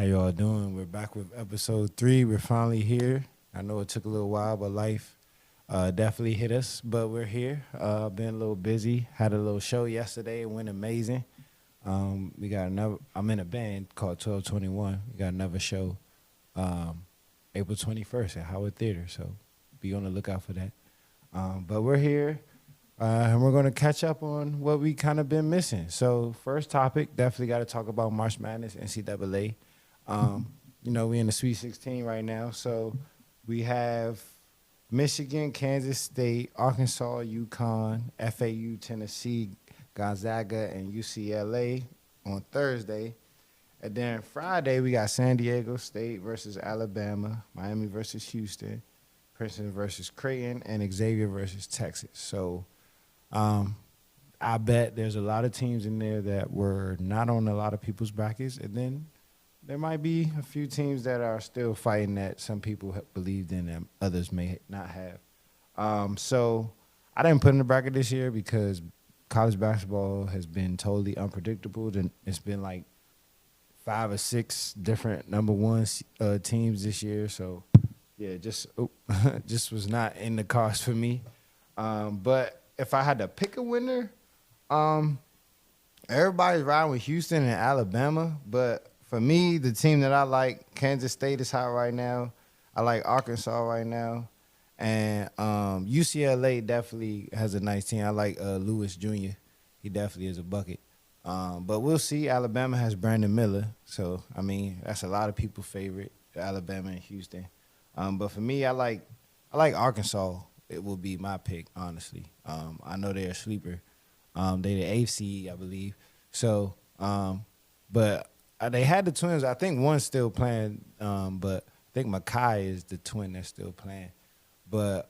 you all doing? We're back with episode 3. We're finally here. I know it took a little while, but life definitely hit us. But we're here. Been a little busy. Had a little show yesterday. It went amazing. We got another. I'm in a band called 1221. We got another show, April 21st at Howard Theater. So be on the lookout for that. But we're here. And we're going to catch up on what we kind of been missing. So first topic, definitely got to talk about March Madness, NCAA. We in the Sweet 16 right now. So we have Michigan, Kansas State, Arkansas, UConn, FAU, Tennessee, Gonzaga, and UCLA on Thursday. And then Friday, we got San Diego State versus Alabama, Miami versus Houston, Princeton versus Creighton, and Xavier versus Texas. So I bet there's a lot of teams in there that were not on a lot of people's brackets. And then there might be a few teams that are still fighting that some people have believed in and others may not have. So I didn't put in the bracket this year because college basketball has been totally unpredictable. It's been like 5 or 6 different number one teams this year. So, yeah, just was not in the cards for me. But if I had to pick a winner, everybody's riding with Houston and Alabama. But for me, the team that I like, Kansas State is hot right now. I like Arkansas right now. And UCLA definitely has a nice team. I like Lewis Jr. He definitely is a bucket. But we'll see. Alabama has Brandon Miller. So, I mean, that's a lot of people's favorite, Alabama and Houston. But for me, I like Arkansas. It will be my pick, honestly. I know they're a sleeper. They're the 8th seed, I believe. So, but they had the twins. I think one's still playing, but I think Makai is the twin that's still playing. But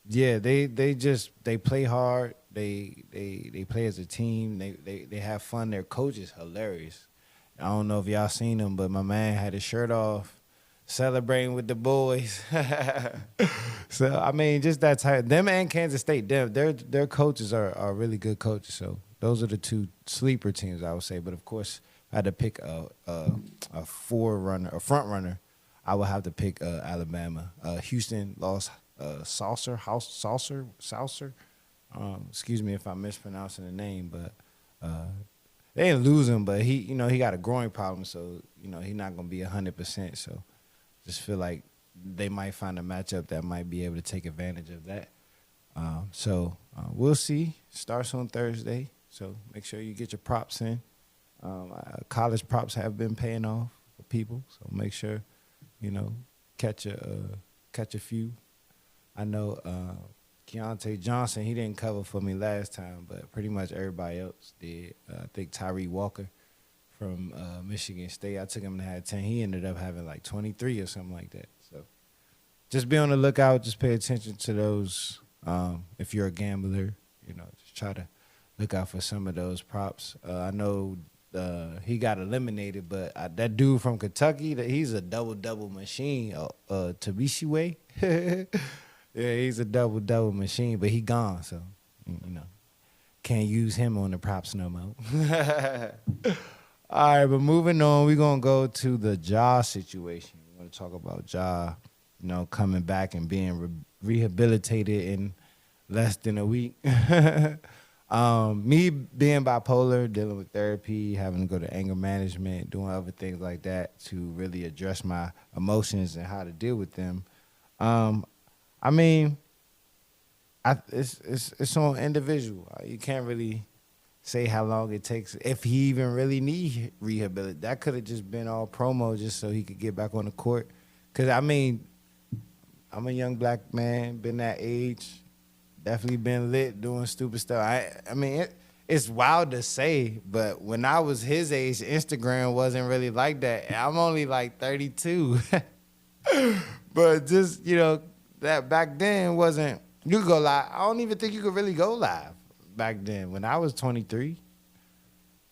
yeah, they play hard. They play as a team. They have fun. Their coach is hilarious. I don't know if y'all seen him, but my man had his shirt off, celebrating with the boys. So I mean, just that type. Them and Kansas State, their coaches are really good coaches. So those are the 2 sleeper teams I would say. But of course, if I had to pick a front runner, I would have to pick Alabama. Houston lost Saucer. Excuse me if I'm mispronouncing the name, but they didn't lose him. But he got a growing problem, so he's not gonna be 100%. So just feel like they might find a matchup that might be able to take advantage of that. So we'll see. Starts on Thursday, so make sure you get your props in. College props have been paying off for people, so make sure catch a few. I know Keontae Johnson, he didn't cover for me last time, but pretty much everybody else did. I think Tyree Walker from Michigan State, I took him to have 10. He ended up having like 23 or something like that. So just be on the lookout. Just pay attention to those. If you're a gambler, just try to look out for some of those props. I know he got eliminated, but that dude from Kentucky, he's a double machine. Tabishiwe, yeah, he's a double machine, but he gone, so can't use him on the props no more. All right, but moving on, we're gonna go to the Ja situation. We're gonna talk about Ja, coming back and being rehabilitated in less than a week. Me being bipolar, dealing with therapy, having to go to anger management, doing other things like that to really address my emotions and how to deal with them. I mean, it's on individual. You can't really say how long it takes if he even really need rehabilitation. That could have just been all promo just so he could get back on the court. Because, I mean, I'm a young black man, been that age. Definitely been lit doing stupid stuff. I mean, it's wild to say, but when I was his age, Instagram wasn't really like that. I'm only like 32. But just, that back then wasn't, you could go live. I don't even think you could really go live back then. When I was 23,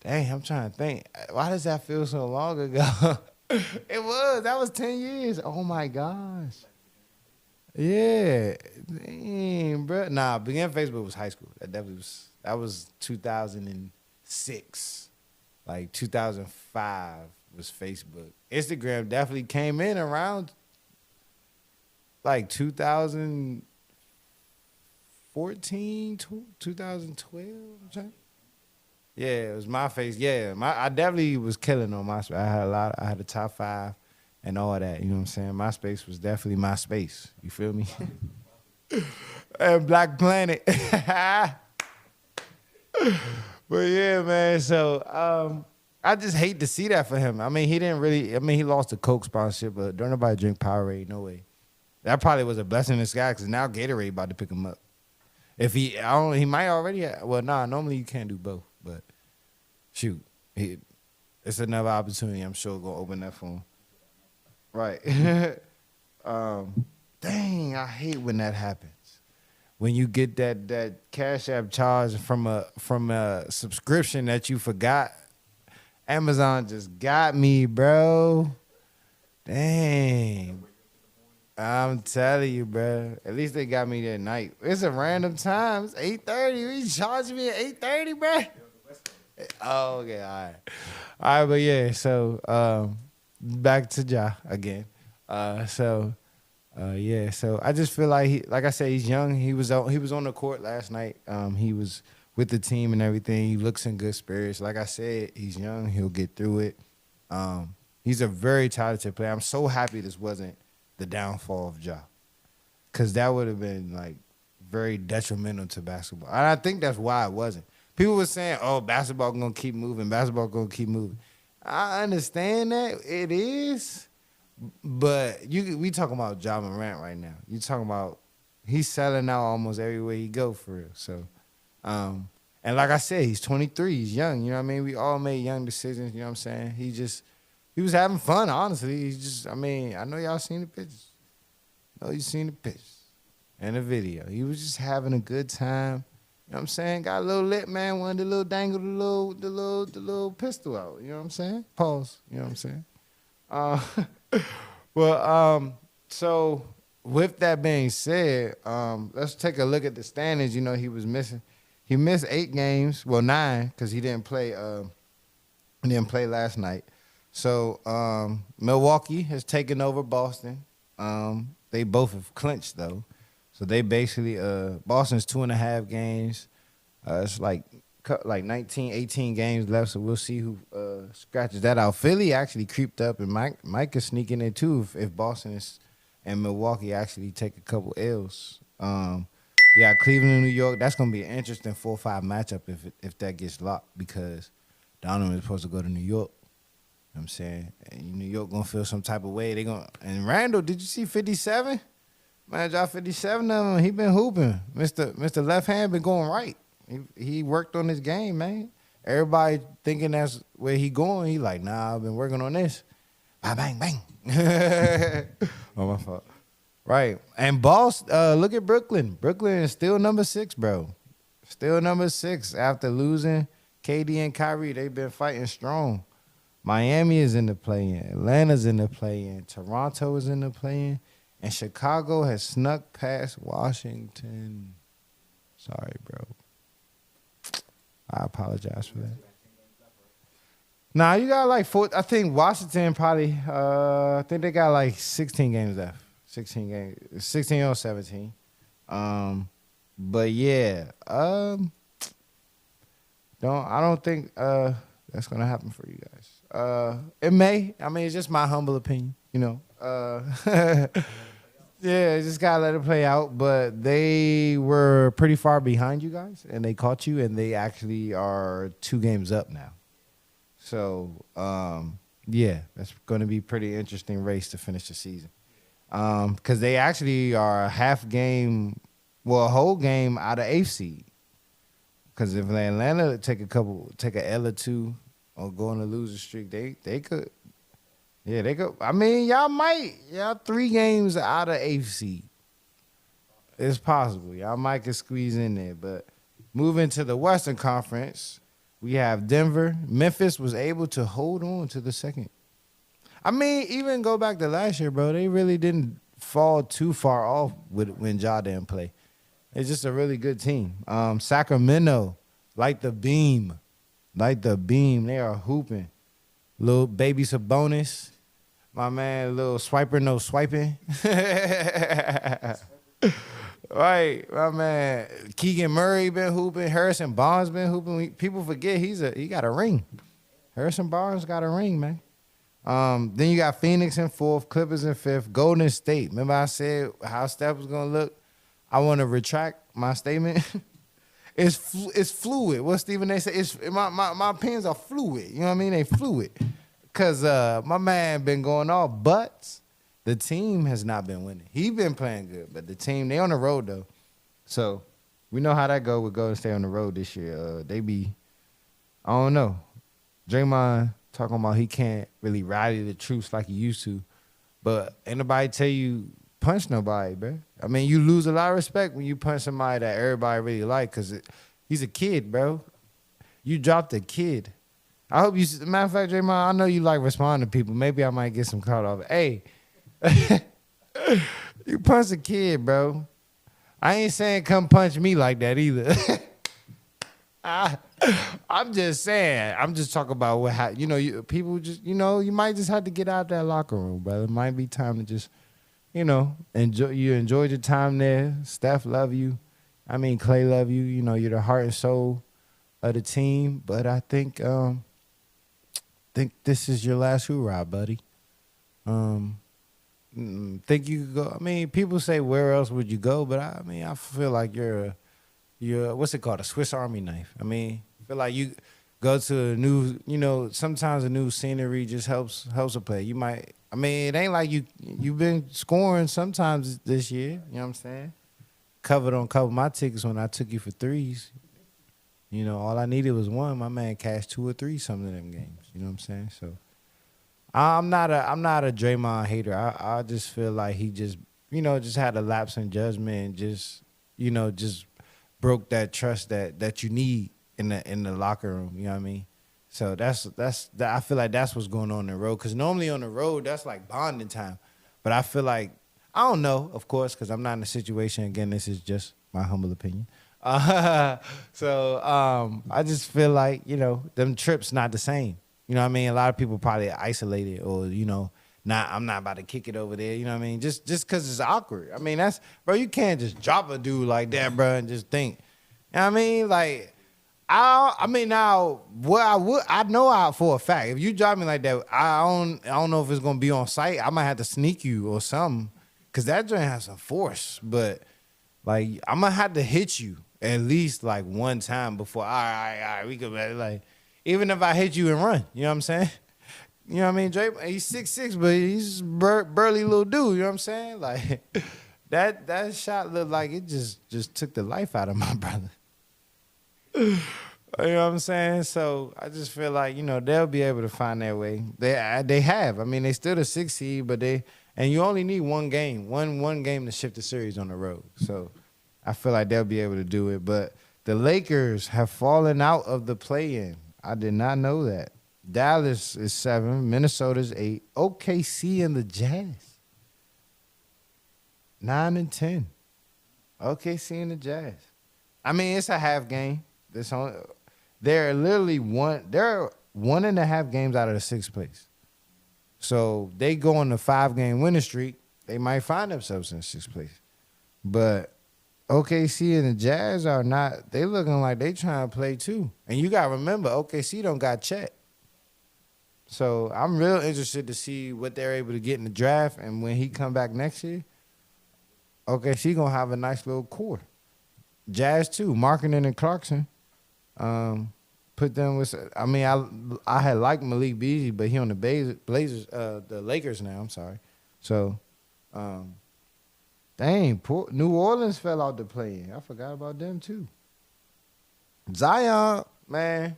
dang, I'm trying to think. Why does that feel so long ago? That was 10 years. Oh my gosh. Yeah, damn, bro. Nah, beginning Facebook was high school. That was 2006, like 2005. was Facebook. Instagram definitely came in around like 2014, 2012. Yeah, it was my face. Yeah, I definitely was killing on MySpace. I had a top 5 and all that. You know what I'm saying? MySpace was definitely my space. You feel me? And Black Planet. But yeah, man. So I just hate to see that for him. I mean, he didn't really. I mean, he lost the Coke sponsorship, but don't nobody drink Powerade. No way. That probably was a blessing in disguise because now Gatorade about to pick him up. If he, I don't. He might already. Well, nah. Normally you can't do both, but shoot, it's another opportunity. I'm sure gonna open that for him. Right. Dang, I hate when that happens. When you get that Cash App charge from a subscription that you forgot. Amazon just got me, bro. Dang. I'm telling you, bro. At least they got me that night. It's a random time. It's 8:30. You charging me at 8:30, bro? Oh, okay, all right. All right, but yeah, so back to Ja again. Yeah, so I just feel like like I said, he's young. He was on the court last night. He was with the team and everything. He looks in good spirits. Like I said, he's young. He'll get through it. He's a very talented player. I'm so happy this wasn't the downfall of Ja, because that would have been like very detrimental to basketball. And I think that's why it wasn't. People were saying, "Oh, basketball gonna keep moving. Basketball gonna keep moving." I understand that it is. But we talking about Ja Morant right now. You talking about he's selling out almost everywhere he go for real. So, and like I said, he's 23. He's young. You know what I mean? We all made young decisions. You know what I'm saying? He was having fun. Honestly, I mean, I know y'all seen the pictures. I know you seen the pictures and the video. He was just having a good time. You know what I'm saying? Got a little lit, man. Wanted to little dangle the little pistol out. You know what I'm saying? Pause. You know what I'm saying? Well, so with that being said, let's take a look at the standings. You know, he missed 8 games, well 9, because he didn't play last night. So Milwaukee has taken over Boston. They both have clinched though. So they basically Boston's 2.5 games. It's like 19, 18 games left, so we'll see who scratches that out. Philly actually creeped up, and Mike is sneaking in too if Boston and Milwaukee actually take a couple L's. Yeah, Cleveland and New York, that's going to be an interesting 4-5 matchup if that gets locked, because Donovan is supposed to go to New York. You know what I'm saying? And New York going to feel some type of way. And Randall, did you see 57? Man, y'all 57 of him, he been hooping. Mr. Left Hand been going right. He worked on his game, man. Everybody thinking that's where he going. He like, nah, I've been working on this. Bang, bang, bang. Oh, my fault. Right. And look at Brooklyn. Brooklyn is still number 6, bro. Still number 6 after losing KD and Kyrie. They've been fighting strong. Miami is in the play-in. Atlanta's in the play-in. Toronto is in the play-in. And Chicago has snuck past Washington. Sorry, bro. I apologize for that. Nah, you got like 4. I think Washington probably, I think they got like 16 games left. 16 games. 16 or 17. But yeah, I don't think that's going to happen for you guys. It may. I mean, it's just my humble opinion, you know. Yeah, just gotta let it play out. But they were pretty far behind you guys, and they caught you, and they actually are 2 games up now. So, yeah, that's going to be a pretty interesting race to finish the season. Because they actually are a a whole game out of 8th seed. Because if Atlanta take a L or 2, or go on a loser streak, they could. Yeah, they go. I mean, y'all 3 games out of 8th seed. It's possible. Y'all might could squeeze in there. But moving to the Western Conference, we have Denver. Memphis was able to hold on to the second. I mean, even go back to last year, bro. They really didn't fall too far off when Ja didn't play. It's just a really good team. Sacramento, like the beam. They are hooping. Little baby Sabonis. My man, little swiper, no swiping. Right, my man. Keegan Murray been hooping. Harrison Barnes been hooping. People forget he got a ring. Harrison Barnes got a ring, man. Then you got Phoenix in fourth, Clippers in fifth, Golden State. Remember I said how Steph was gonna look? I want to retract my statement. It's fluid. What Stephen A say? It's my opinions are fluid. You know what I mean? They fluid. Cause my man been going off, but the team has not been winning. He been playing good, but the team, they on the road though. So we know how that go with Golden State on the road this year. They be, I don't know. Draymond talking about he can't really rally the troops like he used to, but ain't nobody tell you punch nobody, bro. I mean, you lose a lot of respect when you punch somebody that everybody really like, cause he's a kid, bro. You dropped a kid. I hope you. Matter of fact, Draymond, I know you like responding to people. Maybe I might get some caught off. Hey, you punch a kid, bro. I ain't saying come punch me like that either. I'm just saying. I'm just talking about what people just you might just have to get out that locker room, brother. It might be time to just enjoy. You enjoyed your time there. Steph love you. I mean, Clay love you. You know, you're the heart and soul of the team. But I think this is your last hoorah, buddy. Think you could go? I mean, people say where else would you go? But I feel like you're what's it called? A Swiss Army knife. I mean, I feel like you go to a new, sometimes a new scenery just helps a player. You might, I mean, it ain't like you've been scoring sometimes this year. You know what I'm saying? Covered on cover my tickets when I took you for threes. All I needed was one. My man cashed 2 or 3 some of them games. You know what I'm saying? So I'm not a Draymond hater. I just feel like he just had a lapse in judgment and just broke that trust that you need in the locker room. You know what I mean? So I feel like that's what's going on the road. Because normally on the road that's like bonding time, but I feel like I don't know, of course, because I'm not in a situation. Again, this is just my humble opinion. So I just feel like them trips not the same. You know what I mean? A lot of people probably isolated or I'm not about to kick it over there. You know what I mean? Just because it's awkward. I mean bro. You can't just drop a dude like that, bro, and just think. You know what I mean? Like I know for a fact if you drop me like that, I don't know if it's gonna be on site. I might have to sneak you or something, cause that joint has some force. But like I'm gonna have to hit you at least like one time before. All right, we could like. Even if I hit you and run, you know what I'm saying? You know what I mean? Drake, he's 6'6", but he's burly little dude, you know what I'm saying? Like, that shot looked like it just took the life out of my brother. You know what I'm saying? So I just feel like, they'll be able to find their way. They have. I mean, they still the 6th seed, but and you only need one game to shift the series on the road. So I feel like they'll be able to do it. But the Lakers have fallen out of the play-in. I did not know that. Dallas is 7, Minnesota's 8, OKC and the Jazz 9 and 10. OKC and the Jazz. I mean, it's a half game. They're literally 1.5 games out of the 6th place. So they go on the 5-game winning streak. They might find themselves in 6th place. But OKC and the Jazz are not, they looking like they trying to play too. And you got to remember, OKC don't got Chet. So I'm real interested to see what they're able to get in the draft. And when he come back next year, OKC going to have a nice little core. Jazz too, Markkanen and Clarkson. Put them with, I mean, I had liked Malik Beasley, but he on the Blazers, the Lakers now, I'm sorry. So, dang, New Orleans fell out the play-in. I forgot about them too. Zion, man,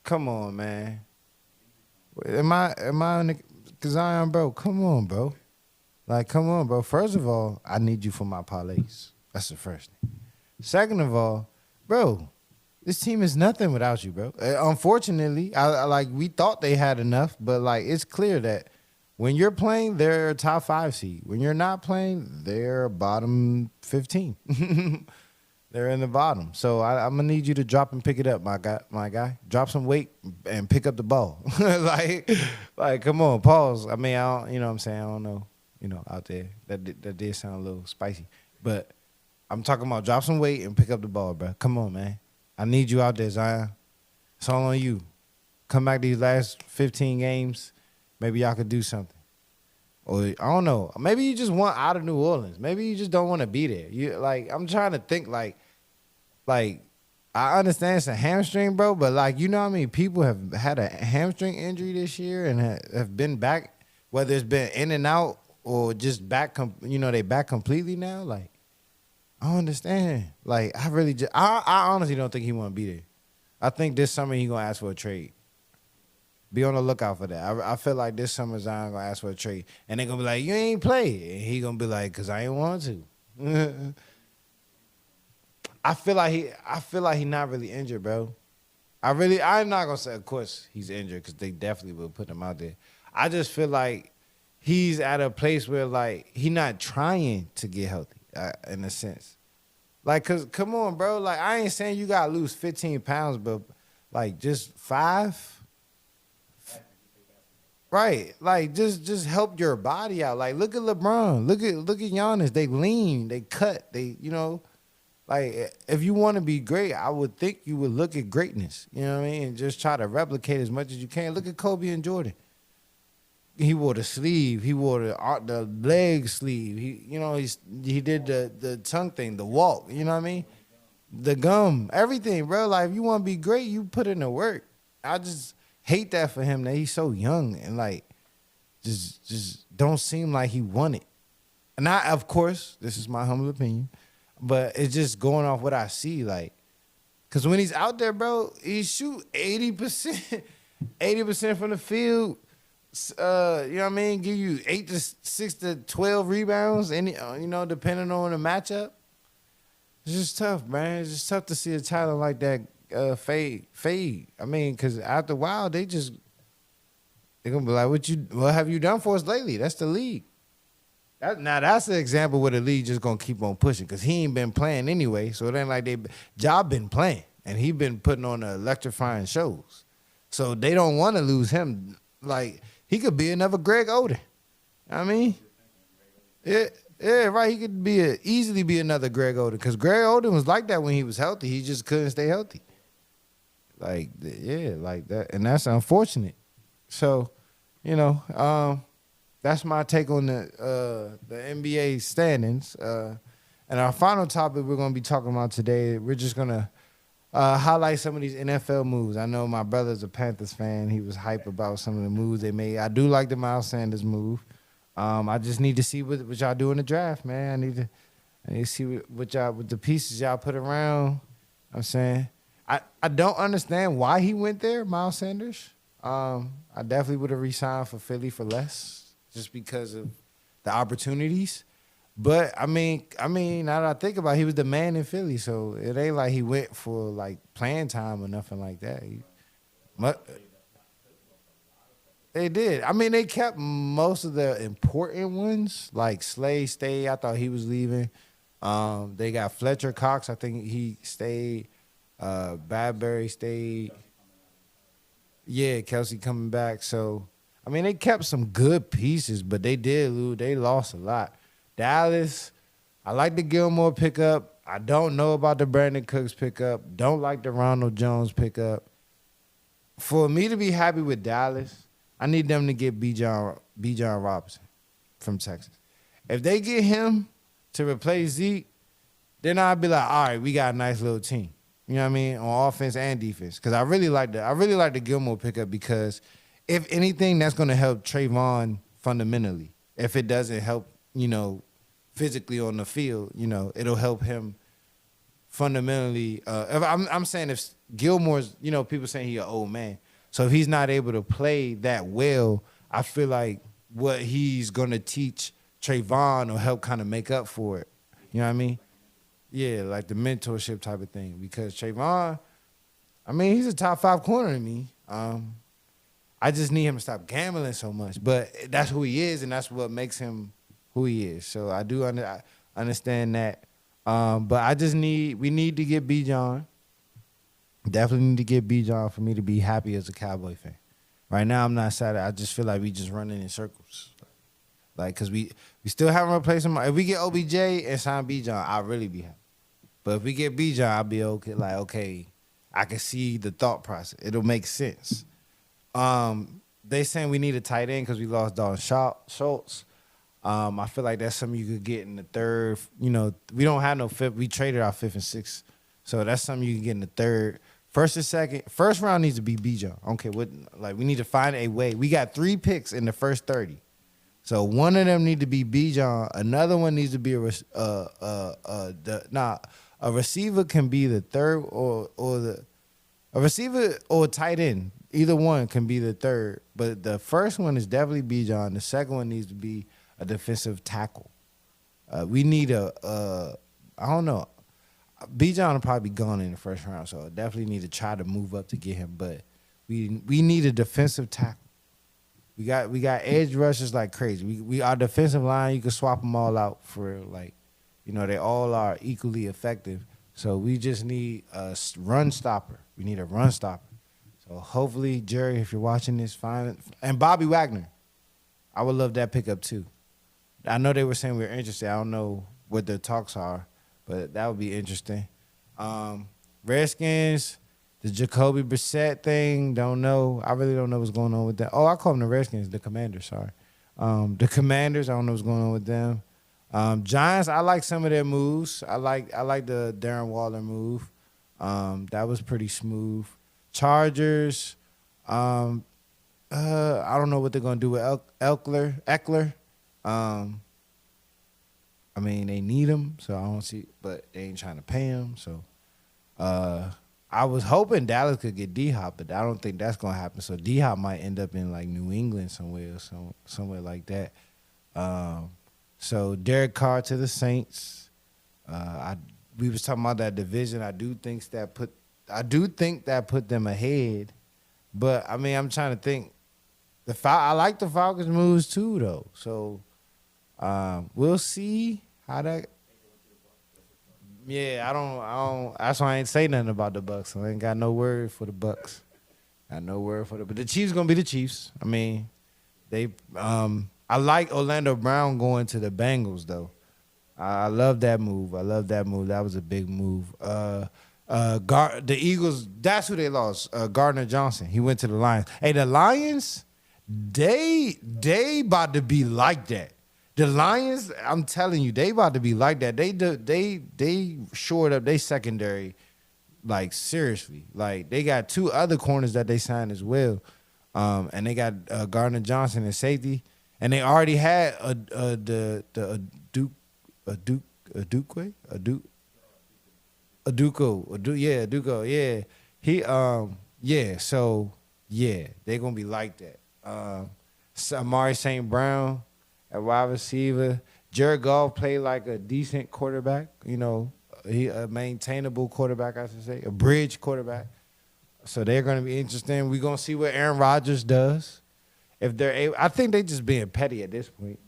come on, man. Am I in the Zion, bro? Come on, bro. Like, come on, bro. First of all, I need you for my parlays. That's the first thing. Second of all, bro, this team is nothing without you, bro. Unfortunately, we thought they had enough, but like it's clear that when you're playing, they're a top 5 seed. When you're not playing, they're bottom 15. They're in the bottom. So I'm gonna need you to drop and pick it up, my guy. My guy, drop some weight and pick up the ball. like, come on, pause. I mean, I don't, you know what I'm saying? I don't know, out there that did sound a little spicy, but I'm talking about drop some weight and pick up the ball, bro. Come on, man. I need you out there, Zion. It's all on you. Come back these last 15 games. Maybe y'all could do something. Or I don't know. Maybe you just want out of New Orleans. Maybe you just don't want to be there. I'm trying to think like I understand it's a hamstring, bro, but you know how many people have had a hamstring injury this year and have been back, whether it's been in and out or just back, they back completely now. Like, I don't understand. Like, I really just, I honestly don't think he want to be there. I think this summer he gonna ask for a trade. Be on the lookout for that. I feel like this summer Zion gonna ask for a trade, and they gonna be like, "You ain't play," and he gonna be like, "Cause I ain't want to." I feel like he not really injured, bro. I'm not gonna say, of course he's injured, cause they definitely will put him out there. I just feel like he's at a place where he not trying to get healthy, in a sense. Cause come on, bro. I ain't saying you gotta lose 15 pounds, but just 5. Right, just help your body out. Look at LeBron, look at Giannis. They lean, they cut, if you want to be great, I would think you would look at greatness. You know what I mean? And just try to replicate as much as you can. Look at Kobe and Jordan. He wore the sleeve, he wore the leg sleeve. He did the tongue thing, the walk. You know what I mean? The gum, everything, bro. If you want to be great, you put in the work. I just hate that for him that he's so young and just don't seem like he want it. And of course, this is my humble opinion, but it's just going off what I see. Because when he's out there, bro, he shoot 80%, 80% from the field. You know what I mean? Give you 8 to 6 to 12 rebounds. Depending on the matchup. It's just tough, man. It's just tough to see a talent like that fade. I mean, because after a while, they're gonna be like, what have you done for us lately? That's the league. That's an example where the league just gonna keep on pushing, because he ain't been playing anyway. So it ain't like Job been playing and he been putting on the electrifying shows. So they don't want to lose him. He could be another Greg Oden. I mean, yeah, right. He could easily be another Greg Oden, because Greg Oden was like that when he was healthy. He just couldn't stay healthy. Like that, and that's unfortunate. So, that's my take on the NBA standings. And our final topic we're going to be talking about today, we're just going to highlight some of these NFL moves. I know my brother's a Panthers fan. He was hype about some of the moves they made. I do like the Miles Sanders move. I just need to see what y'all do in the draft, man. I need to see what the pieces y'all put around. I'm saying I don't understand why he went there, Miles Sanders. I definitely would have re-signed for Philly for less, just because of the opportunities. But I mean, now that I think about it, he was the man in Philly, so it ain't like he went for playing time or nothing like that. They did. I mean, they kept most of the important ones. Slay stayed. I thought he was leaving. They got Fletcher Cox. I think he stayed. Badbury stayed. Yeah, Kelsey coming back. So, I mean, they kept some good pieces, but they did lose. They lost a lot. Dallas, I like the Gilmore pickup. I don't know about the Brandon Cooks pickup. Don't like the Ronald Jones pickup. For me to be happy with Dallas, I need them to get B. John Robinson from Texas. If they get him to replace Zeke, then I'd be like, all right, we got a nice little team. You know what I mean? On offense and defense. Because I really like the Gilmore pickup, because if anything, that's going to help Trayvon fundamentally. If it doesn't help, physically on the field, it'll help him fundamentally. I'm saying if Gilmore's, people saying he's an old man. So if he's not able to play that well, I feel like what he's going to teach Trayvon will help kind of make up for it. You know what I mean? Yeah, like the mentorship type of thing. Because Trayvon, I mean, he's a top 5 corner to me. I just need him to stop gambling so much. But that's who he is, and that's what makes him who he is. So I do understand that. But we need to get B John. Definitely need to get B John for me to be happy as a Cowboy fan. Right now, I'm not sad. I just feel like we just running in circles. Like, cause we still haven't replaced him. If we get OBJ and sign B John, I'll really be happy. But if we get B John, I'll be okay. Like, okay, I can see the thought process. It'll make sense. They saying we need a tight end because we lost Dalton Schultz. I feel like that's something you could get in the third. You know, we don't have no fifth. We traded our fifth and sixth, so that's something you can get in the third. First and second. First round needs to be B John. Okay, what? Like, we need to find a way. We got 3 picks in the first 30. So one of them need to be B John. Another one needs to be a receiver can be the third a receiver or a tight end. Either one can be the third. But the first one is definitely B John. The second one needs to be a defensive tackle. We need I don't know. B John will probably be gone in the first round, so I definitely need to try to move up to get him. But we need a defensive tackle. We got edge rushers like crazy. We our defensive line, you can swap them all out for, like, you know, they all are equally effective. So we just need a run stopper. We need a run stopper. So hopefully, Jerry, if you're watching this, fine. And Bobby Wagner, I would love that pickup too. I know they were saying we were interested. I don't know what the talks are, but that would be interesting. Redskins. The Jacoby Brissett thing, don't know. I really don't know what's going on with that. Oh, I call them the Redskins, the Commanders, sorry. The Commanders, I don't know what's going on with them. Giants, I like some of their moves. I like the Darren Waller move. That was pretty smooth. Chargers, I don't know what they're going to do with Eckler. I mean, they need him, so I don't see, but they ain't trying to pay him, so I was hoping Dallas could get D-Hop, but I don't think that's going to happen. So D-Hop might end up in, like, New England somewhere or somewhere like that. So Derek Carr to the Saints. We was talking about that division. I do think that put them ahead. But, I mean, I'm trying to think. I like the Falcons' moves too, though. So we'll see how that. Yeah, I don't. That's why I ain't say nothing about the Bucks. I ain't got no word for the Bucks. Got no word for but the Chiefs gonna be the Chiefs. I mean, they. I like Orlando Brown going to the Bengals though. I love that move. That was a big move. The Eagles. That's who they lost. Gardner Johnson. He went to the Lions. Hey, the Lions. They about to be like that. The Lions, I'm telling you, they about to be like that. They shored up their secondary, like, seriously. Like, they got 2 other corners that they signed as well, and they got Gardner Johnson and safety, and they already had Aduko. Yeah. So yeah, they're gonna be like that. Amari St. Brown at wide receiver. Jared Goff played like a decent quarterback, you know, a maintainable quarterback, I should say, a bridge quarterback. So they're going to be interesting. We're going to see what Aaron Rodgers does. If they're able, I think they just being petty at this point.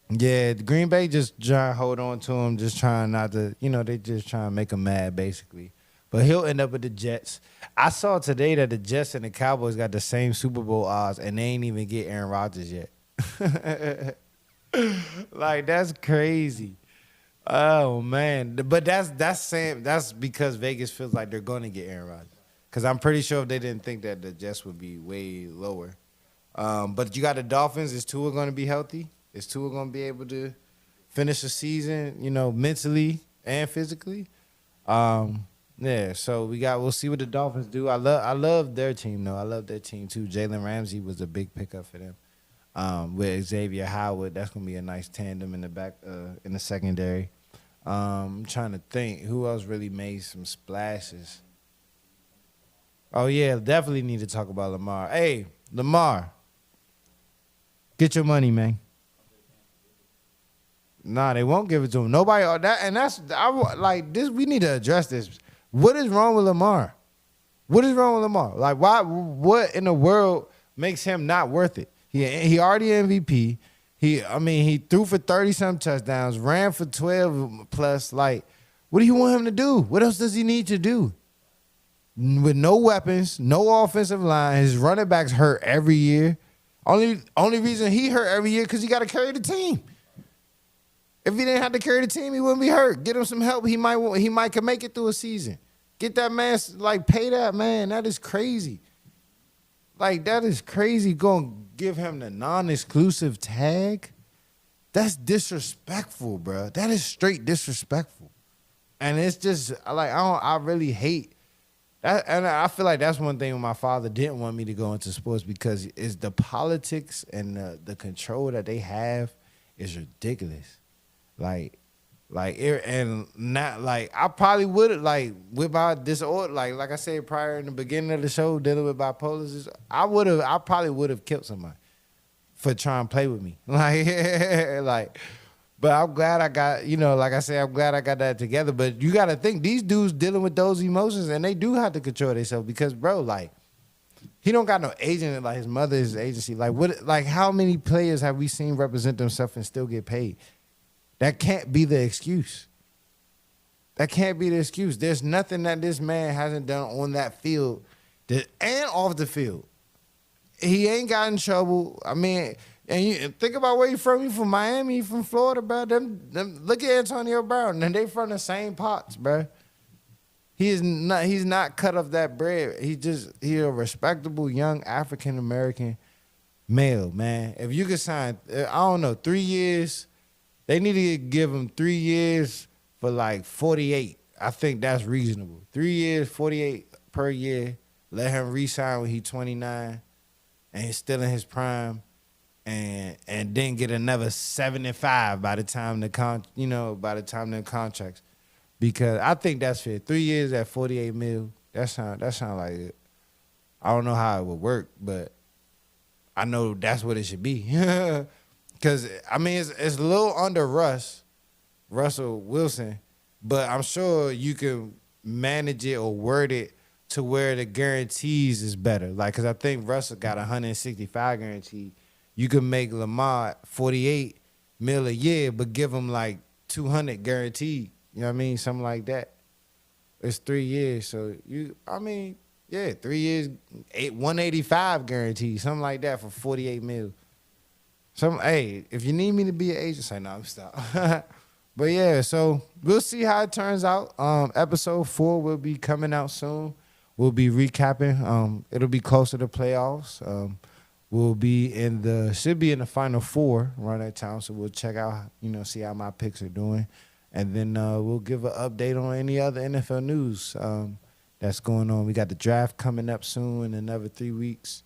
Yeah, Green Bay just trying to hold on to him, just trying not to, you know, they just trying to make him mad, basically. But he'll end up with the Jets. I saw today that the Jets and the Cowboys got the same Super Bowl odds, and they ain't even get Aaron Rodgers yet. Like, that's crazy. Oh, man. But that's because Vegas feels like they're going to get Aaron Rodgers. Because I'm pretty sure if they didn't think that, the Jets would be way lower. But you got the Dolphins. Is Tua going to be healthy? Is Tua going to be able to finish the season, you know, mentally and physically? Yeah, so we'll see what the Dolphins do. I love their team though. I love their team too. Jalen Ramsey was a big pickup for them. With Xavier Howard, that's gonna be a nice tandem in the back in the secondary. I'm trying to think who else really made some splashes. Oh yeah, definitely need to talk about Lamar. Hey, Lamar, get your money, man. Nah, they won't give it to him. Nobody that, and that's like this. We need to address this. What is wrong with Lamar? What is wrong with Lamar? Like, why? What in the world makes him not worth it? He already MVP. He threw for 30-some touchdowns, ran for 12 plus. Like, what do you want him to do? What else does he need to do? With no weapons, no offensive line, his running backs hurt every year. Only reason he hurt every year because he got to carry the team. If he didn't have to carry the team, he wouldn't be hurt. Get him some help. He might can make it through a season. Get that man, like, pay that man. That is crazy. Like, that is crazy. Going to give him the non-exclusive tag? That's disrespectful, bro. That is straight disrespectful. And it's just, like, I really hate that. And I feel like that's one thing my father didn't want me to go into sports because it's the politics and the control that they have is ridiculous. Like and not like I probably would like with my disorder, like I said prior in the beginning of the show, dealing with bipolar, I probably would have killed somebody for trying to play with me. Like, but I'm glad I got, like I said, I'm glad I got that together. But you got to think these dudes dealing with those emotions and they do have to control themselves because, bro, like, he don't got no agent. Like, his mother is agency. Like how many players have we seen represent themselves and still get paid? That can't be the excuse. That can't be the excuse. There's nothing that this man hasn't done on that field and off the field. He ain't got in trouble. I mean, and you think about where you from. You from Miami, you from Florida, bro. Them, look at Antonio Brown. And they from the same pots, bro. He's not cut off that bread. He's a respectable young African-American male, man. If you could sign, I don't know, 3 years. They need to give him 3 years for like 48. I think that's reasonable. 3 years, 48 per year. Let him re-sign when he's 29 and he's still in his prime, and then get another 75 by the time the contracts. Because I think that's fair. 3 years at 48 mil. That sound like it. I don't know how it would work, but I know that's what it should be. Because, I mean, it's a little under Russell Wilson, but I'm sure you can manage it or word it to where the guarantees is better. Like, because I think Russell got 165 guaranteed. You can make Lamar 48 mil a year, but give him like 200 guaranteed. You know what I mean? Something like that. It's 3 years. So, 3 years, 185 guaranteed. Something like that for 48 mil. Hey, if you need me to be an agent, say no, I'm stop. But yeah, so we'll see how it turns out. Episode 4 will be coming out soon. We'll be recapping. It'll be closer to playoffs. We'll be should be in the final 4 around that time. So we'll check out, see how my picks are doing. And then we'll give an update on any other NFL news that's going on. We got the draft coming up soon in another 3 weeks.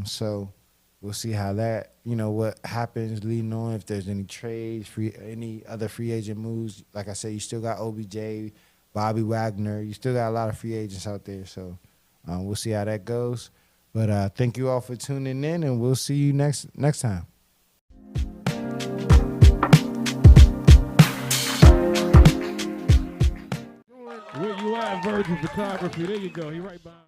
So we'll see how that, what happens leading on, if there's any trades, any other free agent moves. Like I said, you still got OBJ, Bobby Wagner. You still got a lot of free agents out there. So we'll see how that goes. But thank you all for tuning in, and we'll see you next time. Where you at, Virgin Photography? There you go. He right behind.